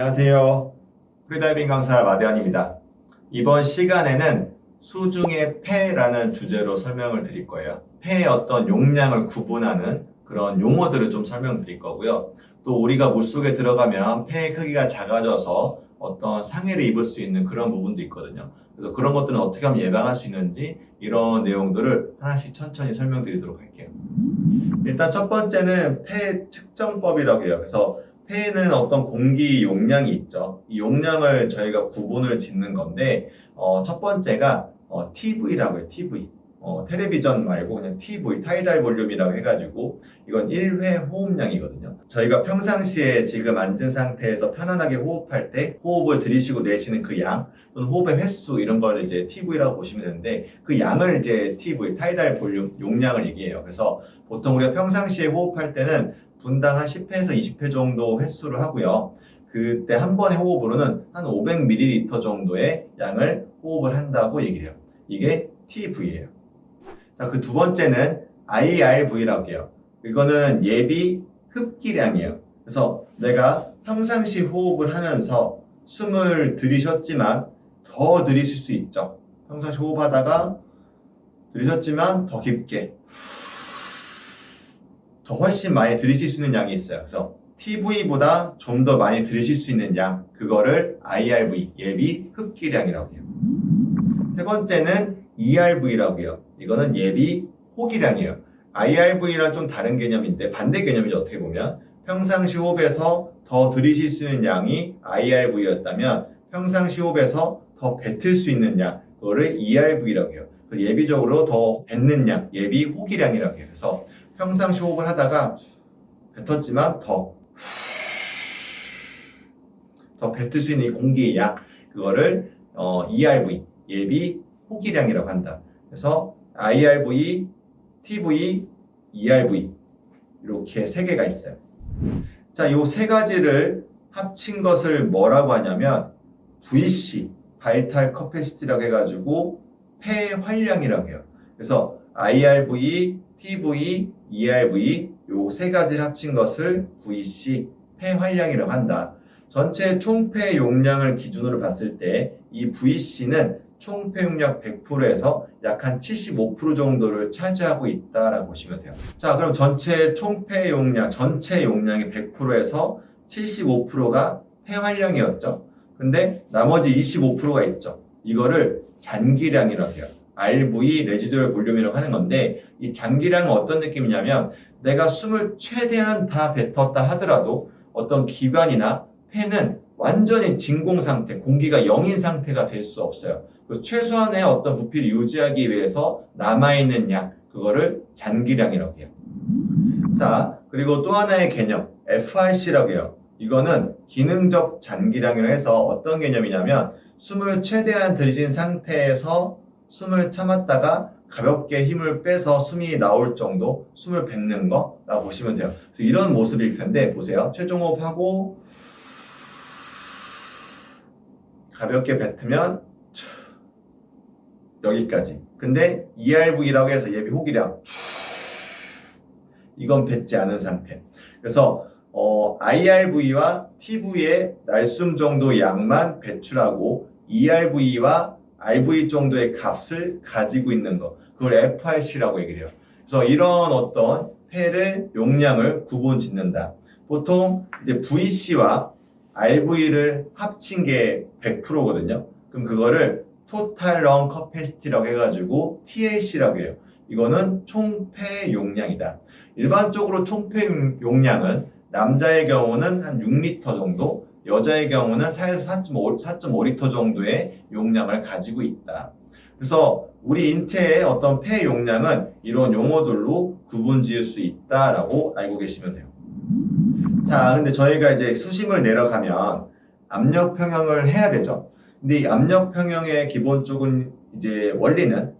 안녕하세요. 프리다이빙 강사 마대환입니다. 이번 시간에는 수중의 폐라는 주제로 설명을 드릴 거예요. 폐의 어떤 용량을 구분하는 그런 용어들을 좀 설명드릴 거고요. 또 우리가 물속에 들어가면 폐의 크기가 작아져서 어떤 상해를 입을 수 있는 그런 부분도 있거든요. 그래서 그런 것들은 어떻게 하면 예방할 수 있는지 이런 내용들을 하나씩 천천히 설명드리도록 할게요. 일단 첫 번째는 폐 측정법이라고 해요. 그래서 폐에는 어떤 공기 용량이 있죠. 이 용량을 저희가 구분을 짓는 건데 첫 번째가 TV라고 해요. TV. 텔레비전 말고 그냥 TV, 타이달 볼륨이라고 해가지고 이건 1회 호흡량이거든요. 저희가 평상시에 지금 앉은 상태에서 편안하게 호흡할 때 호흡을 들이쉬고 내쉬는 그 양 또는 호흡의 횟수 이런 걸 이제 TV라고 보시면 되는데 그 양을 이제 TV, 타이달 볼륨 용량을 얘기해요. 그래서 보통 우리가 평상시에 호흡할 때는 분당 한 10회에서 20회 정도 횟수를 하고요. 그때 한 번의 호흡으로는 한 500ml 정도의 양을 호흡을 한다고 얘기를 해요. 이게 TV예요. 자, 그 두 번째는 IRV라고 해요. 이거는 예비 흡기량이에요. 그래서 내가 평상시 호흡을 하면서 숨을 들이쉬었지만 더 들이쉴 수 있죠. 평상시 호흡하다가 들이쉬었지만 더 깊게 더 훨씬 많이 들이쉴 수 있는 양이 있어요. 그래서 TV보다 좀 더 많이 들이쉴 수 있는 양, 그거를 IRV, 예비 흡기량이라고 해요. 세 번째는 ERV라고 해요. 이거는 예비 호기량이에요. IRV랑 좀 다른 개념인데 반대 개념이죠. 어떻게 보면 평상시 호흡에서 더 들이쉴 수 있는 양이 IRV였다면 평상시 호흡에서 더 뱉을 수 있는 양, 그거를 ERV라고 해요. 예비적으로 더 뱉는 양, 예비 호기량이라고 해요. 그래서 평상시 호흡을 하다가 뱉었지만 더 뱉을 수 있는 이 공기의 양, 그거를 ERV, 예비 호기량이라고 한다. 그래서 IRV, TV, ERV 이렇게 세 개가 있어요. 자, 요 세 가지를 합친 것을 뭐라고 하냐면 VC, 바이탈 커패시티라고 해가지고 폐 활량이라고 해요. 그래서 IRV, TV, ERV 요 세 가지를 합친 것을 VC, 폐 활량이라고 한다. 전체 총폐 용량을 기준으로 봤을 때 이 VC는 총폐 용량 100%에서 약 한 75% 정도를 차지하고 있다라고 보시면 돼요. 자, 그럼 전체 총폐 용량, 전체 용량의 100%에서 75%가 폐활량이었죠. 근데 나머지 25%가 있죠. 이거를 잔기량이라고 해요. RV, 레지듀얼 볼륨이라고 하는 건데 이 잔기량은 어떤 느낌이냐면 내가 숨을 최대한 다 뱉었다 하더라도 어떤 기관이나 폐는 완전히 진공 상태, 공기가 0인 상태가 될 수 없어요. 최소한의 어떤 부피를 유지하기 위해서 남아있는 양, 그거를 잔기량이라고 해요. 자, 그리고 또 하나의 개념, FRC라고 해요. 이거는 기능적 잔기량이라고 해서 어떤 개념이냐면 숨을 최대한 들이신 상태에서 숨을 참았다가 가볍게 힘을 빼서 숨이 나올 정도 숨을 뱉는 거라고 보시면 돼요. 그래서 이런 모습일 텐데 보세요. 최종 호흡하고 가볍게 뱉으면 여기까지. 근데 ERV라고 해서 예비 호기량 이건 뱉지 않은 상태. 그래서 IRV와 TV의 날숨 정도 양만 배출하고 ERV와 RV 정도의 값을 가지고 있는 거, 그걸 FRC라고 얘기를 해요. 그래서 이런 어떤 폐를 용량을 구분 짓는다. 보통 이제 VC와 RV를 합친 게 100%거든요. 그럼 그거를 Total Lung Capacity라고 해가지고 TLC라고 해요. 이거는 총폐 용량이다. 일반적으로 총폐 용량은 남자의 경우는 한 6리터 정도, 여자의 경우는 4에서 4.5리터 정도의 용량을 가지고 있다. 그래서 우리 인체의 어떤 폐 용량은 이런 용어들로 구분 지을 수 있다라고 알고 계시면 돼요. 자, 근데 저희가 이제 수심을 내려가면 압력 평형을 해야 되죠. 근데 이 압력 평형의 기본적인 이제 원리는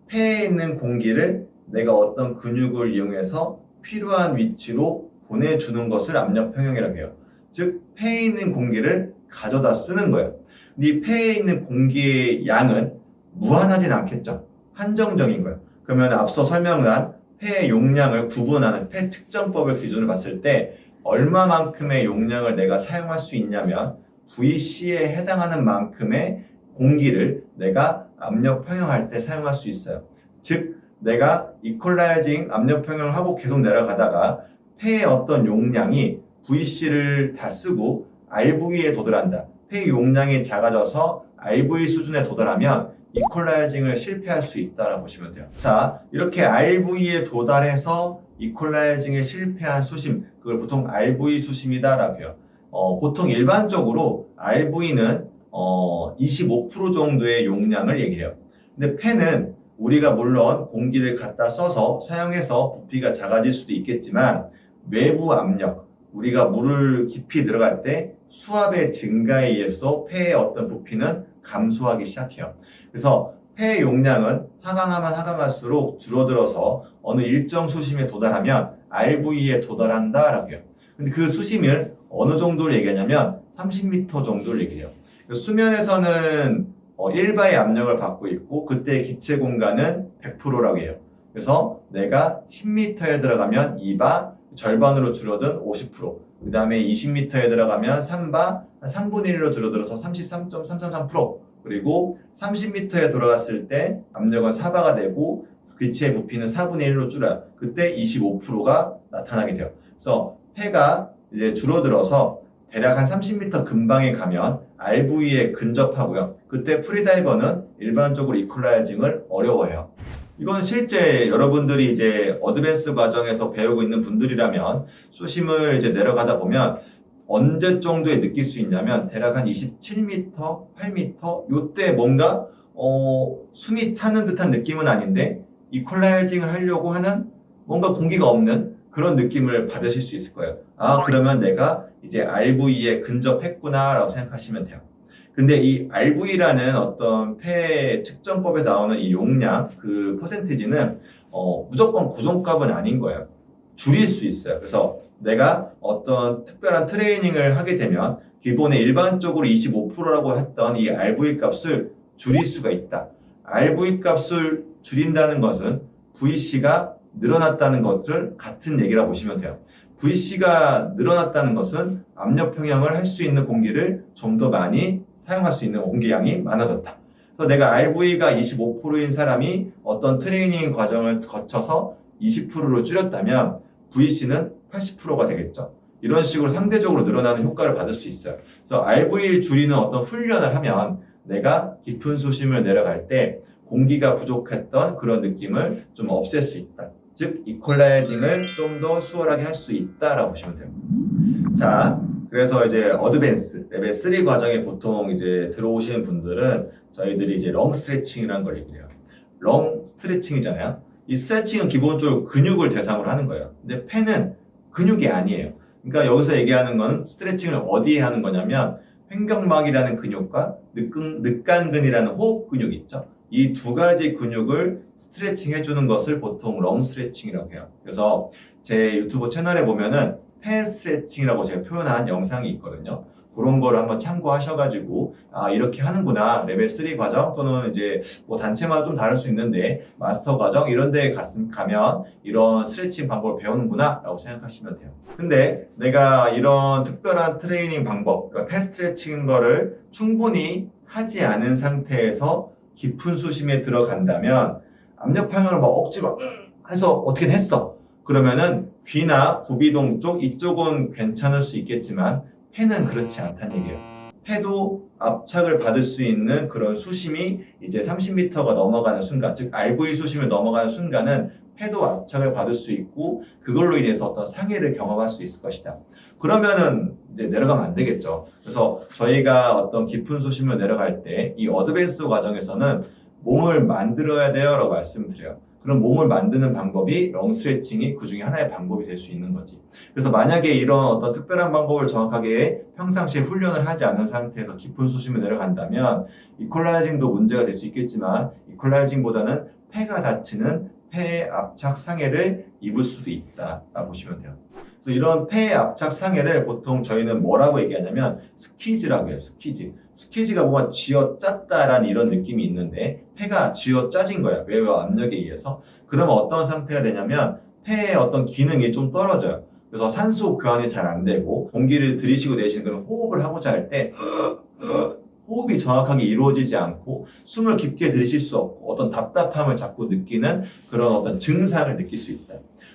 폐에 있는 공기를 내가 어떤 근육을 이용해서 필요한 위치로 보내주는 것을 압력 평형이라고 해요. 즉, 폐에 있는 공기를 가져다 쓰는 거예요. 근데 이 폐에 있는 공기의 양은 무한하진 않겠죠. 한정적인 거예요. 그러면 앞서 설명한 폐의 용량을 구분하는 폐 측정법을 기준으로 봤을 때 얼마만큼의 용량을 내가 사용할 수 있냐면 VC에 해당하는 만큼의 공기를 내가 압력 평형할 때 사용할 수 있어요. 즉 내가 이퀄라이징 압력 평형을 하고 계속 내려가다가 폐의 어떤 용량이 VC를 다 쓰고 RV에 도달한다. 폐 용량이 작아져서 RV 수준에 도달하면 이퀄라이징을 실패할 수 있다라고 보시면 돼요. 자, 이렇게 RV에 도달해서 이퀄라이징에 실패한 수심, 그걸 보통 RV 수심이다라고 해요. 보통 일반적으로 RV는 25% 정도의 용량을 얘기해요. 근데 폐는 우리가 물론 공기를 갖다 써서 사용해서 부피가 작아질 수도 있겠지만 외부 압력, 우리가 물을 깊이 들어갈 때 수압의 증가에 의해서도 폐의 어떤 부피는 감소하기 시작해요. 그래서 폐의 용량은 하강하면 하강할수록 줄어들어서 어느 일정 수심에 도달하면 RV에 도달한다라고 해요. 근데 그 수심을 어느 정도를 얘기하냐면 30m 정도를 얘기해요. 수면에서는 1바의 압력을 받고 있고 그때 기체 공간은 100%라고 해요. 그래서 내가 10m에 들어가면 2바, 절반으로 줄어든 50%, 그 다음에 20m에 들어가면 3바, 3분의 1로 줄어들어서 33.333%, 그리고 30m에 돌아갔을 때 압력은 4바가 되고 기체의 부피는 4분의 1로 줄어요. 그때 25%가 나타나게 돼요. 그래서 폐가 이제 줄어들어서 대략 한 30m 근방에 가면 RV에 근접하고요. 그때 프리다이버는 일반적으로 이퀄라이징을 어려워해요. 이건 실제 여러분들이 이제 어드밴스 과정에서 배우고 있는 분들이라면 수심을 이제 내려가다 보면 언제 정도에 느낄 수 있냐면 대략 한 27m, 8m 요때 뭔가 숨이 차는 듯한 느낌은 아닌데 이퀄라이징을 하려고 하는 뭔가 공기가 없는 그런 느낌을 받으실 수 있을 거예요. 아, 그러면 내가 이제 RV에 근접했구나 라고 생각하시면 돼요. 근데 이 RV라는 어떤 폐 측정법에서 나오는 이 용량, 그 퍼센티지는 무조건 고정값은 아닌 거예요. 줄일 수 있어요. 그래서 내가 어떤 특별한 트레이닝을 하게 되면 기본에 일반적으로 25%라고 했던 이 RV 값을 줄일 수가 있다. RV 값을 줄인다는 것은 VC가 늘어났다는 것을 같은 얘기라고 보시면 돼요. VC가 늘어났다는 것은 압력 평형을 할 수 있는 공기를 좀 더 많이 사용할 수 있는 공기량이 많아졌다. 그래서 내가 RV가 25%인 사람이 어떤 트레이닝 과정을 거쳐서 20%로 줄였다면 VC는 80%가 되겠죠. 이런 식으로 상대적으로 늘어나는 효과를 받을 수 있어요. 그래서 RV를 줄이는 어떤 훈련을 하면 내가 깊은 수심을 내려갈 때 공기가 부족했던 그런 느낌을 좀 없앨 수 있다. 즉 이퀄라이징을 좀 더 수월하게 할 수 있다라고 보시면 돼요. 자, 그래서 이제 어드밴스 레벨 3 과정에 보통 이제 들어오시는 분들은 저희들이 이제 렁 스트레칭이라는 걸 얘기해요. 렁 스트레칭이잖아요. 이 스트레칭은 기본적으로 근육을 대상으로 하는 거예요. 근데 폐는 근육이 아니에요. 그러니까 여기서 얘기하는 건 스트레칭을 어디에 하는 거냐면 횡격막이라는 근육과 늑간근이라는 호흡 근육이 있죠. 이 두 가지 근육을 스트레칭 해주는 것을 보통 렁 스트레칭이라고 해요. 그래서 제 유튜브 채널에 보면은 폐 스트레칭이라고 제가 표현한 영상이 있거든요. 그런 거를 한번 참고하셔가지고 아 이렇게 하는구나. 레벨 3 과정 또는 이제 뭐 단체마다 좀 다를 수 있는데 마스터 과정 이런 데 가면 이런 스트레칭 방법을 배우는구나 라고 생각하시면 돼요. 근데 내가 이런 특별한 트레이닝 방법, 폐 스트레칭인 거를 충분히 하지 않은 상태에서 깊은 수심에 들어간다면 압력 평형을 막 억지로 해서 어떻게 했어. 그러면은 귀나 구비동 쪽 이쪽은 괜찮을 수 있겠지만 폐는 그렇지 않다는 얘기예요. 폐도 압착을 받을 수 있는 그런 수심이 이제 30m가 넘어가는 순간, 즉 RV 수심을 넘어가는 순간은 폐도 압착을 받을 수 있고 그걸로 인해서 어떤 상해를 경험할 수 있을 것이다. 그러면은 이제 내려가면 안 되겠죠. 그래서 저희가 어떤 깊은 수심을 내려갈 때 이 어드밴스 과정에서는 몸을 만들어야 돼요라고 말씀드려요. 그런 몸을 만드는 방법이 렁 스트레칭이 그 중에 하나의 방법이 될 수 있는 거지. 그래서 만약에 이런 어떤 특별한 방법을 정확하게 평상시에 훈련을 하지 않은 상태에서 깊은 수심을 내려간다면 이퀄라이징도 문제가 될 수 있겠지만 이퀄라이징보다는 폐가 다치는 폐 압착 상해를 입을 수도 있다라고 보시면 돼요. 그래서 이런 폐 압착 상해를 보통 저희는 뭐라고 얘기하냐면 스퀴즈라고 해요. 스퀴즈가 뭔가 쥐어짰다라는 이런 느낌이 있는데 폐가 쥐어짜진 거야. 외부 압력에 의해서. 그러면 어떤 상태가 되냐면 폐의 어떤 기능이 좀 떨어져요. 그래서 산소 교환이 잘 안 되고 공기를 들이쉬고 내쉬는 그런 호흡을 하고자 할 때 호흡이 정확하게 이루어지지 않고 숨을 깊게 들이쉴 수 없고 어떤 답답함을 자꾸 느끼는 그런 어떤 증상을 느낄 수 있다.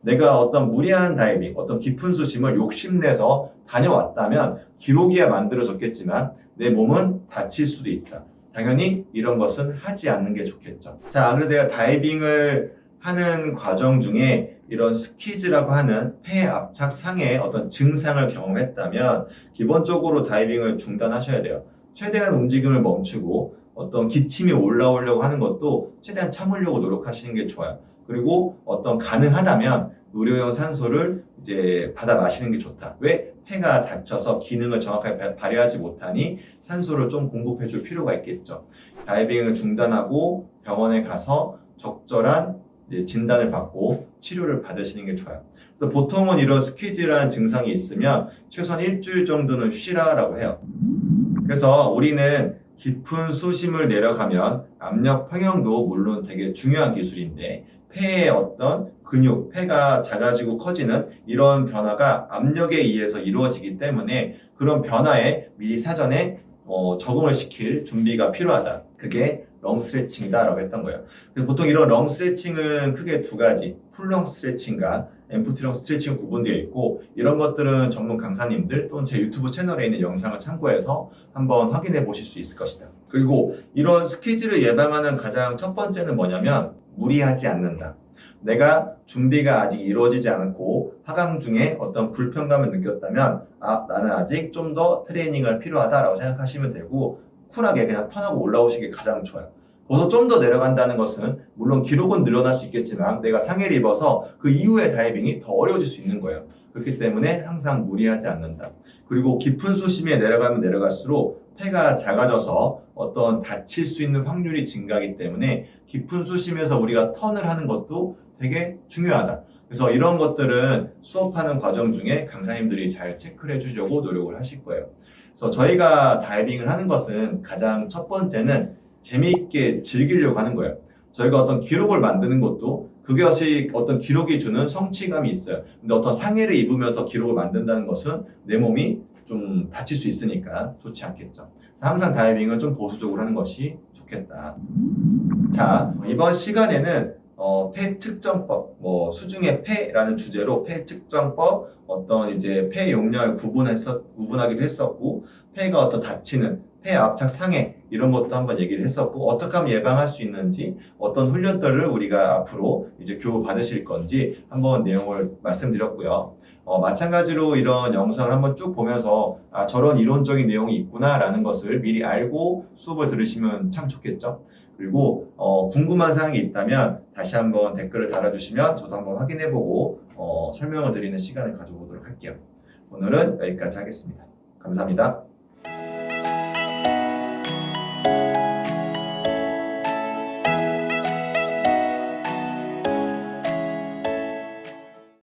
내가 어떤 무리한 다이빙, 어떤 깊은 수심을 욕심내서 다녀왔다면 기록이야 만들어졌겠지만 내 몸은 다칠 수도 있다. 당연히 이런 것은 하지 않는 게 좋겠죠. 자, 그래서 내가 다이빙을 하는 과정 중에 이런 스퀴즈라고 하는 폐 압착 상해 어떤 증상을 경험했다면 기본적으로 다이빙을 중단하셔야 돼요. 최대한 움직임을 멈추고 어떤 기침이 올라오려고 하는 것도 최대한 참으려고 노력하시는 게 좋아요. 그리고 어떤 가능하다면 의료용 산소를 이제 받아 마시는 게 좋다. 왜? 폐가 다쳐서 기능을 정확하게 발휘하지 못하니 산소를 좀 공급해 줄 필요가 있겠죠. 다이빙을 중단하고 병원에 가서 적절한 진단을 받고 치료를 받으시는 게 좋아요. 그래서 보통은 이런 스퀴즈라는 증상이 있으면 최소한 일주일 정도는 쉬라라고 해요. 그래서 우리는 깊은 수심을 내려가면 압력 평형도 물론 되게 중요한 기술인데 폐의 어떤 근육, 폐가 작아지고 커지는 이런 변화가 압력에 의해서 이루어지기 때문에 그런 변화에 미리 사전에 적응을 시킬 준비가 필요하다. 그게 렁 스트레칭이다라고 했던 거예요. 그래서 보통 이런 렁 스트레칭은 크게 두 가지, 풀렁 스트레칭과 엠프티 렁 스트레칭 구분되어 있고 이런 것들은 전문 강사님들 또는 제 유튜브 채널에 있는 영상을 참고해서 한번 확인해 보실 수 있을 것이다. 그리고 이런 스퀴즈를 예방하는 가장 첫 번째는 뭐냐면 무리하지 않는다. 내가 준비가 아직 이루어지지 않고 하강 중에 어떤 불편감을 느꼈다면 나는 아직 좀 더 트레이닝을 필요하다라고 생각하시면 되고 쿨하게 그냥 턴하고 올라오시기 가장 좋아요. 거기서 좀 더 내려간다는 것은 물론 기록은 늘어날 수 있겠지만 내가 상해를 입어서 그 이후의 다이빙이 더 어려워질 수 있는 거예요. 그렇기 때문에 항상 무리하지 않는다. 그리고 깊은 수심에 내려가면 내려갈수록 폐가 작아져서 어떤 다칠 수 있는 확률이 증가하기 때문에 깊은 수심에서 우리가 턴을 하는 것도 되게 중요하다. 그래서 이런 것들은 수업하는 과정 중에 강사님들이 잘 체크를 해주려고 노력을 하실 거예요. 그래서 저희가 다이빙을 하는 것은 가장 첫 번째는 재미있게 즐기려고 하는 거예요. 저희가 어떤 기록을 만드는 것도 그것이 어떤 기록이 주는 성취감이 있어요. 근데 어떤 상해를 입으면서 기록을 만든다는 것은 내 몸이 좀 다칠 수 있으니까 좋지 않겠죠. 그래서 항상 다이빙은 좀 보수적으로 하는 것이 좋겠다. 자, 이번 시간에는 폐 측정법, 수중의 폐라는 주제로 폐 측정법, 어떤 이제 폐 용량을 구분하기도 했었고, 폐가 어떤 다치는 폐 압착 상해 이런 것도 한번 얘기를 했었고, 어떻게 하면 예방할 수 있는지, 어떤 훈련들을 우리가 앞으로 이제 교육 받으실 건지 한번 내용을 말씀드렸고요. 마찬가지로 이런 영상을 한번 쭉 보면서 저런 이론적인 내용이 있구나라는 것을 미리 알고 수업을 들으시면 참 좋겠죠. 그리고 궁금한 사항이 있다면 다시 한번 댓글을 달아주시면 저도 한번 확인해보고 설명을 드리는 시간을 가져보도록 할게요. 오늘은 여기까지 하겠습니다. 감사합니다.